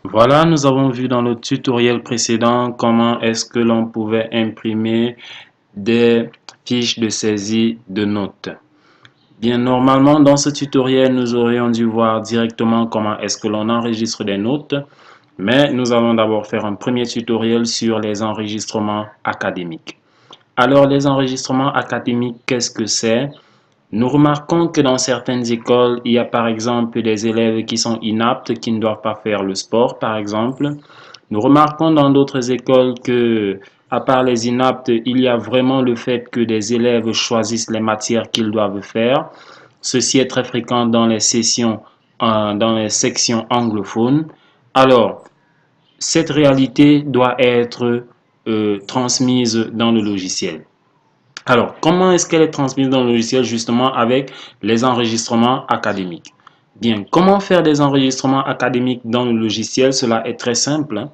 Voilà, nous avons vu dans le tutoriel précédent comment est-ce que l'on pouvait imprimer des fiches de saisie de notes. Bien, normalement, dans ce tutoriel, nous aurions dû voir directement comment est-ce que l'on enregistre des notes, mais nous allons d'abord faire un premier tutoriel sur les enregistrements académiques. Alors, les enregistrements académiques, qu'est-ce que c'est? Nous remarquons que dans certaines écoles, il y a par exemple des élèves qui sont inaptes, qui ne doivent pas faire le sport, par exemple. Nous remarquons dans d'autres écoles que, à part les inaptes, il y a vraiment le fait que des élèves choisissent les matières qu'ils doivent faire. Ceci est très fréquent dans les sessions, dans les sections anglophones. Alors, cette réalité doit être transmise dans le logiciel. Alors, comment est-ce qu'elle est transmise dans le logiciel justement avec les enregistrements académiques? Bien, comment faire des enregistrements académiques dans le logiciel? Cela est très simple.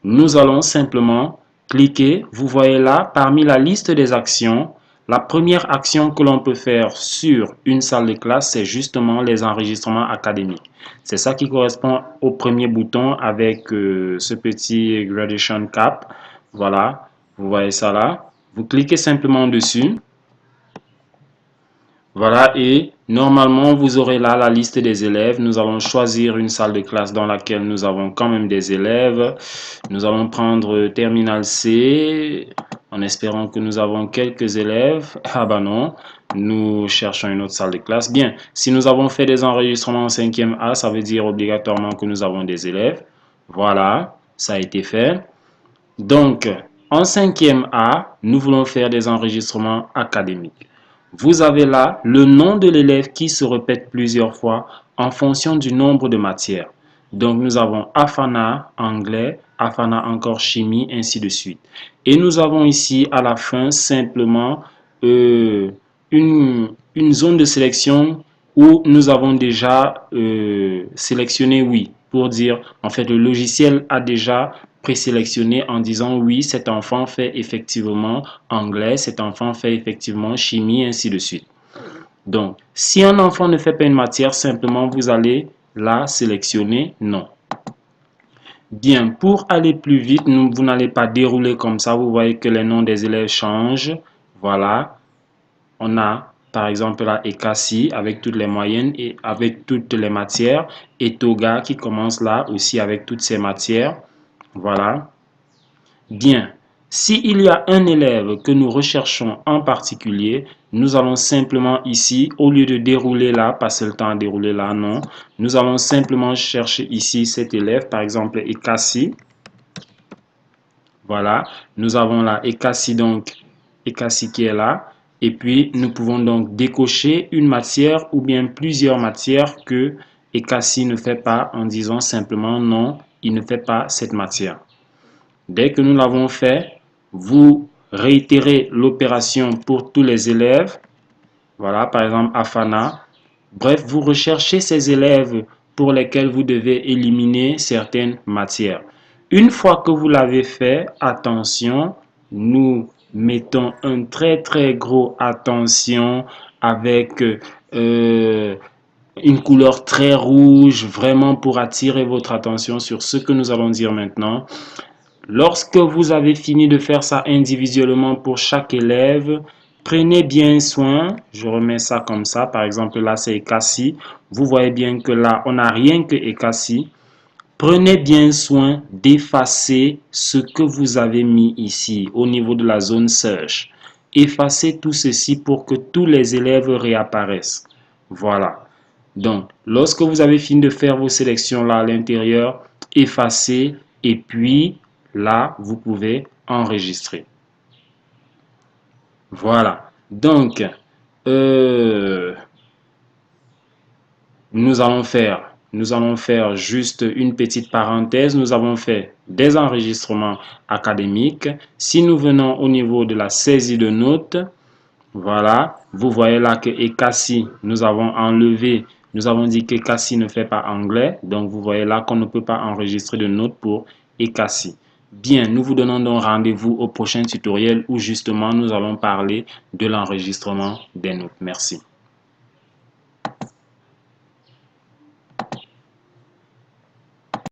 Nous allons simplement cliquer, vous voyez là, parmi la liste des actions, la première action que l'on peut faire sur une salle de classe, c'est justement les enregistrements académiques. C'est ça qui correspond au premier bouton avec ce petit Graduation Cap. Voilà, vous voyez ça là. Vous cliquez simplement dessus. Voilà, et normalement, vous aurez là la liste des élèves. Nous allons choisir une salle de classe dans laquelle nous avons quand même des élèves. Nous allons prendre Terminal C, en espérant que nous avons quelques élèves. Ah bah non, nous cherchons une autre salle de classe. Bien, si nous avons fait des enregistrements en 5e A, ça veut dire obligatoirement que nous avons des élèves. Voilà, ça a été fait. Donc, en 5e A, nous voulons faire des enregistrements académiques. Vous avez là le nom de l'élève qui se répète plusieurs fois en fonction du nombre de matières. Donc, nous avons Afana, anglais, Afana encore chimie, ainsi de suite. Et nous avons ici à la fin simplement une zone de sélection où nous avons déjà sélectionné oui, pour dire en fait le logiciel a déjà présélectionné en disant oui, cet enfant fait effectivement anglais, cet enfant fait effectivement chimie, ainsi de suite. Donc, si un enfant ne fait pas une matière, simplement vous allez la sélectionner non. Bien, pour aller plus vite, vous n'allez pas dérouler comme ça. Vous voyez que les noms des élèves changent. Voilà. On a par exemple la Ekasi avec toutes les moyennes et avec toutes les matières. Et Toga qui commence là aussi avec toutes ces matières. Voilà. Bien, s'il y a un élève que nous recherchons en particulier, nous allons simplement ici, au lieu de dérouler là, passer le temps à dérouler là, non. Nous allons simplement chercher ici cet élève, par exemple Ekasi. Voilà, nous avons là Ekasi donc, Ekasi qui est là. Et puis, nous pouvons donc décocher une matière ou bien plusieurs matières que Ekasi ne fait pas en disant simplement non, il ne fait pas cette matière. Dès que nous l'avons fait, vous réitérez l'opération pour tous les élèves. Voilà, par exemple, Afana. Bref, vous recherchez ces élèves pour lesquels vous devez éliminer certaines matières. Une fois que vous l'avez fait, attention, nous mettons un très gros attention avec une couleur très rouge, vraiment pour attirer votre attention sur ce que nous allons dire maintenant. Lorsque vous avez fini de faire ça individuellement pour chaque élève, prenez bien soin, je remets ça comme ça, par exemple là c'est Ekasi, vous voyez bien que là on n'a rien que Ekasi. Prenez bien soin d'effacer ce que vous avez mis ici au niveau de la zone search. Effacez tout ceci pour que tous les élèves réapparaissent. Voilà. Donc, lorsque vous avez fini de faire vos sélections là à l'intérieur, effacez et puis là, vous pouvez enregistrer. Voilà. Donc, nous allons faire juste une petite parenthèse. Nous avons fait des enregistrements académiques. Si nous venons au niveau de la saisie de notes, voilà, vous voyez là que Ekasi, nous avons enlevé, nous avons dit qu'Ekasi ne fait pas anglais. Donc, vous voyez là qu'on ne peut pas enregistrer de notes pour Ekasi. Bien, nous vous donnons donc rendez-vous au prochain tutoriel où justement nous allons parler de l'enregistrement des notes. Merci.